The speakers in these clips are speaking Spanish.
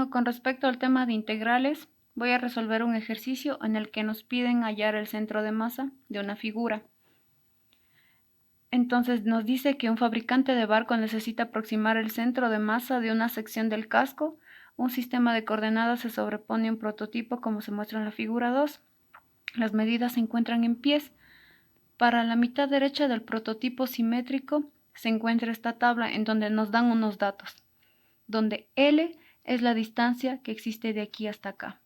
Con respecto al tema de integrales, voy a resolver un ejercicio en el que nos piden hallar el centro de masa de una figura. Entonces nos dice que un fabricante de barco necesita aproximar el centro de masa de una sección del casco. Un sistema de coordenadas se sobrepone a un prototipo como se muestra en la figura 2. Las medidas se encuentran en pies. Para la mitad derecha del prototipo simétrico se encuentra esta tabla en donde nos dan unos datos, donde L es la distancia que existe de aquí hasta acá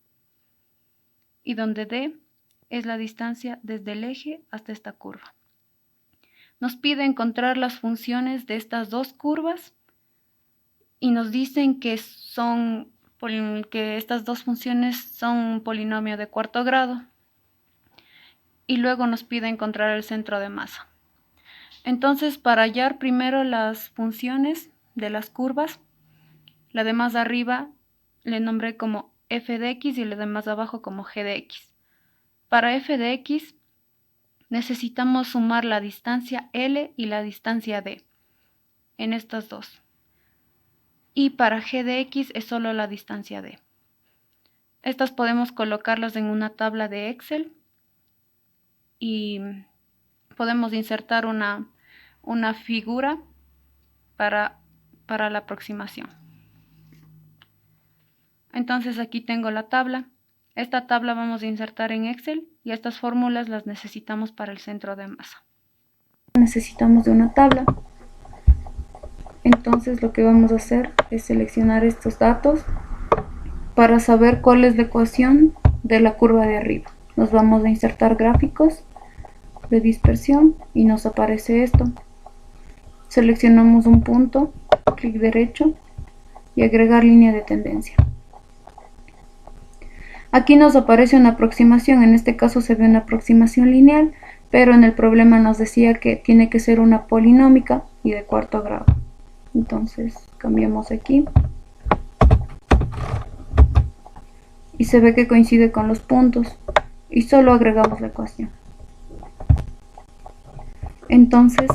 y donde D es la distancia desde el eje hasta esta curva. Nos pide encontrar las funciones de estas dos curvas y nos dicen que estas dos funciones son un polinomio de cuarto grado. Y luego nos pide encontrar el centro de masa. Entonces, para hallar primero las funciones de las curvas, la de más arriba le nombré como f de x y la de más abajo como g de x. Para f de x necesitamos sumar la distancia L y la distancia D en estas dos. Y para g de x es solo la distancia D. Estas podemos colocarlas en una tabla de Excel y podemos insertar una figura para la aproximación. Entonces aquí tengo la tabla. Esta tabla vamos a insertar en Excel y estas fórmulas las necesitamos para el centro de masa. Necesitamos de una tabla. Entonces lo que vamos a hacer es seleccionar estos datos para saber cuál es la ecuación de la curva de arriba. Nos vamos a insertar gráficos de dispersión y nos aparece esto. Seleccionamos un punto, clic derecho y agregar línea de tendencia. Aquí nos aparece una aproximación, en este caso se ve una aproximación lineal, pero en el problema nos decía que tiene que ser una polinómica y de cuarto grado. Entonces cambiamos aquí y se ve que coincide con los puntos y solo agregamos la ecuación. Entonces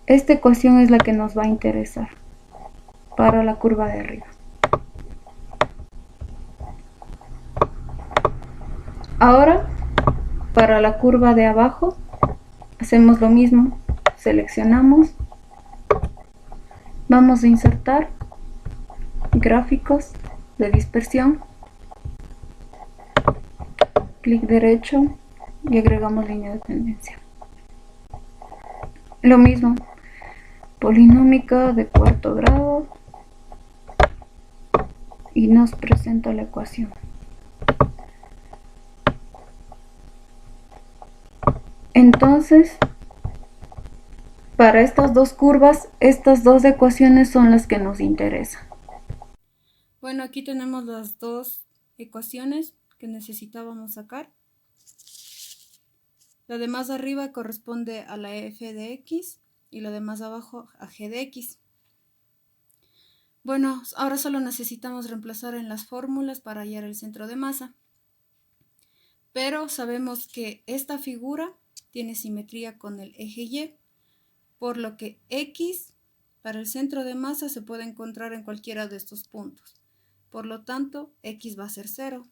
esta ecuación es la que nos va a interesar para la curva de arriba. Ahora, para la curva de abajo, hacemos lo mismo. Seleccionamos, vamos a insertar gráficos de dispersión, clic derecho y agregamos línea de tendencia. Lo mismo, polinómica de cuarto grado y nos presenta la ecuación. Entonces, para estas dos curvas, estas dos ecuaciones son las que nos interesan. Bueno, aquí tenemos las dos ecuaciones que necesitábamos sacar. La de más arriba corresponde a la f de x y la de más abajo a g de x. Bueno, ahora solo necesitamos reemplazar en las fórmulas para hallar el centro de masa. Pero sabemos que esta figura tiene simetría con el eje Y, por lo que X para el centro de masa se puede encontrar en cualquiera de estos puntos. Por lo tanto, X va a ser 0.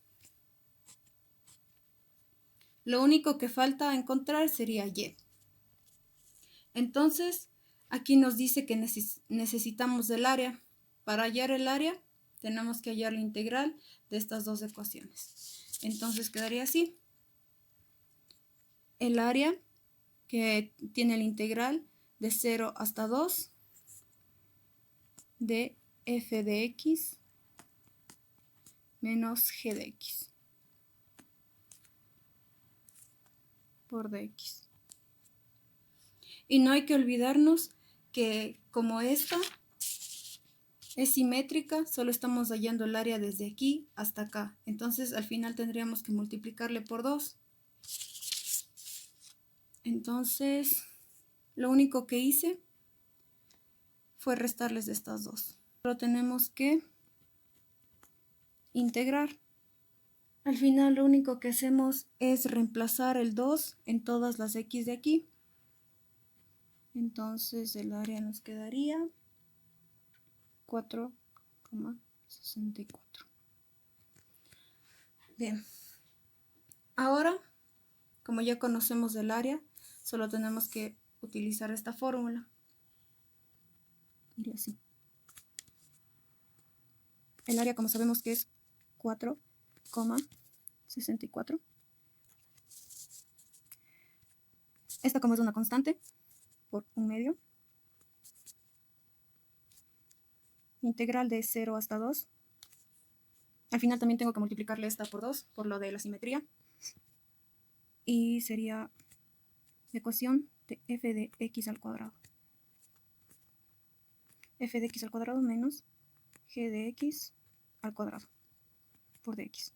Lo único que falta encontrar sería Y. Entonces, aquí nos dice que necesitamos el área. Para hallar el área, tenemos que hallar la integral de estas dos ecuaciones. Entonces quedaría así. El área que tiene la integral de 0 hasta 2 de f de x menos g de x por dx. Y no hay que olvidarnos que como esta es simétrica, solo estamos hallando el área desde aquí hasta acá. Entonces al final tendríamos que multiplicarle por 2. Entonces, lo único que hice fue restarles de estas dos. Solo tenemos que integrar. Al final lo único que hacemos es reemplazar el 2 en todas las x de aquí. Entonces el área nos quedaría 4,64. Bien. Ahora, como ya conocemos el área, solo tenemos que utilizar esta fórmula. Iría así. El área, como sabemos que es 4,64. Esta, como es una constante, por 1/2. Integral de 0 hasta 2. Al final también tengo que multiplicarle esta por 2, por lo de la simetría. Y sería la ecuación de f de x al cuadrado. F de x al cuadrado menos g de x al cuadrado por dx.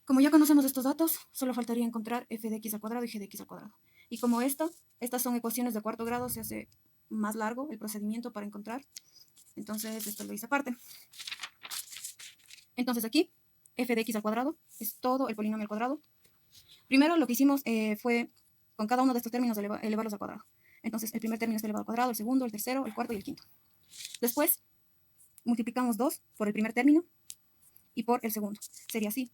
Como ya conocemos estos datos, solo faltaría encontrar f de x al cuadrado y g de x al cuadrado. Y como estas son ecuaciones de cuarto grado, se hace más largo el procedimiento para encontrar. Entonces esto lo hice aparte. Entonces aquí, f de x al cuadrado es todo el polinomio al cuadrado. Primero lo que hicimos fue con cada uno de estos términos elevarlos al cuadrado. Entonces el primer término está elevado al cuadrado, el segundo, el tercero, el cuarto y el quinto. Después multiplicamos 2 por el primer término y por el segundo. Sería así.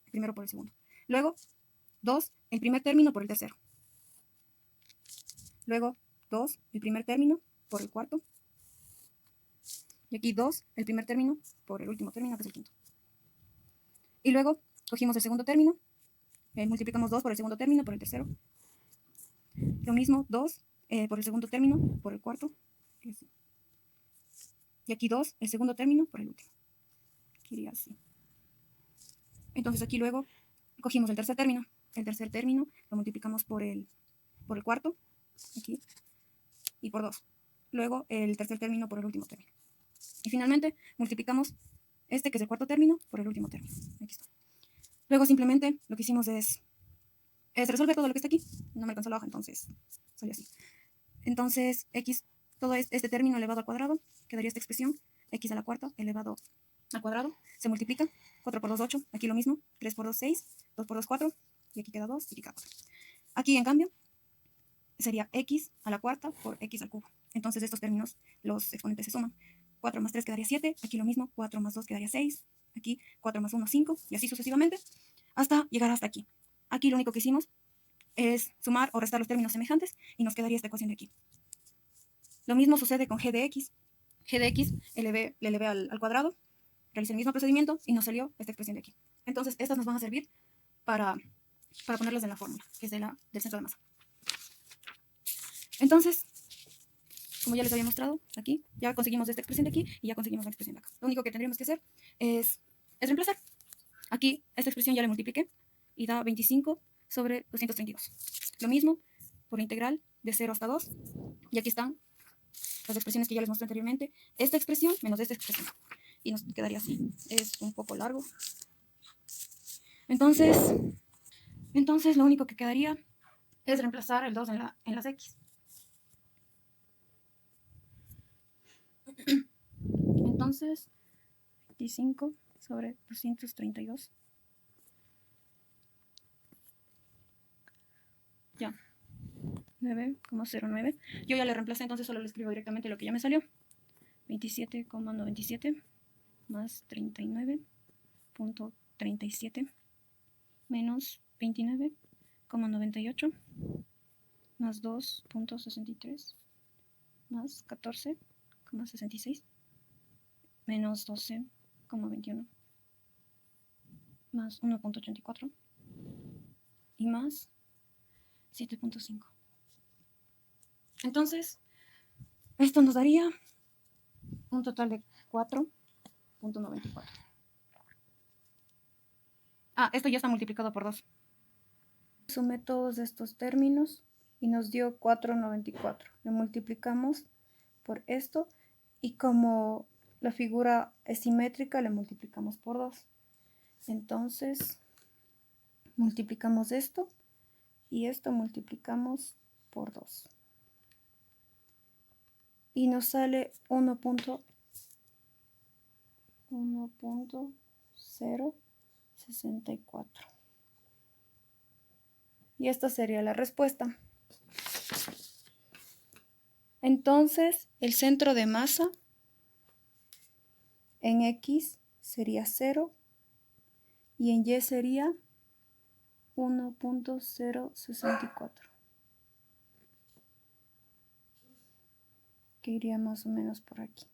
El primero por el segundo. Luego 2 el primer término por el tercero. Luego 2 el primer término por el cuarto. Y aquí 2 el primer término por el último término, que es el quinto. Y luego cogimos el segundo término, multiplicamos 2 por el segundo término por el tercero. Lo mismo 2 por el segundo término por el cuarto. Y aquí 2 el segundo término por el último. Iría así. Entonces aquí luego cogimos el tercer término. El tercer término lo multiplicamos por el cuarto, aquí, y por 2. Luego el tercer término por el último término. Y finalmente multiplicamos este, que es el cuarto término, por el último término. Aquí está. Luego simplemente lo que hicimos es resolver todo lo que está aquí. No me alcanzó la hoja, entonces salió así. Entonces x, todo este término elevado al cuadrado, quedaría esta expresión, x a la cuarta elevado al cuadrado, se multiplica, 4 por 2, 8, aquí lo mismo, 3 por 2, 6, 2 por 2, 4, y aquí queda 2, y aquí queda 4. Aquí, en cambio, sería x a la cuarta por x al cubo. Entonces estos términos, los exponentes se suman. 4 más 3 quedaría 7, aquí lo mismo, 4 más 2 quedaría 6, aquí 4 más 1, 5, y así sucesivamente, hasta llegar hasta aquí. Aquí lo único que hicimos es sumar o restar los términos semejantes, y nos quedaría esta ecuación de aquí. Lo mismo sucede con g de x. G de x le elevé al cuadrado, realicé el mismo procedimiento y nos salió esta expresión de aquí. Entonces, estas nos van a servir para ponerlas en la fórmula, que es del centro de masa. Entonces, como ya les había mostrado aquí, ya conseguimos esta expresión de aquí y ya conseguimos la expresión de acá. Lo único que tendríamos que hacer es reemplazar. Aquí, esta expresión ya la multipliqué y da 25 sobre 232. Lo mismo por integral de 0 hasta 2. Y aquí están las expresiones que ya les mostré anteriormente. Esta expresión menos esta expresión. Y nos quedaría así. Es un poco largo. Entonces lo único que quedaría es reemplazar el 2 en las x. Entonces, 25 sobre 232. Ya. 9,09. Yo ya le reemplacé, entonces solo le escribo directamente lo que ya me salió. 27,97 más 39,37 menos 29,98 más 2,63 más 14,66 menos 12,21 más 1,84 y más 7,5. Entonces, esto nos daría un total de 4,94. Esto ya está multiplicado por 2. Sumé todos estos términos y nos dio 4,94. Le multiplicamos por esto y como la figura es simétrica, le multiplicamos por 2. Entonces, multiplicamos esto y esto multiplicamos por 2. Y nos sale 1,064. Y esta sería la respuesta. Entonces, el centro de masa en X sería 0 y en Y sería 1.064, que iría más o menos por aquí.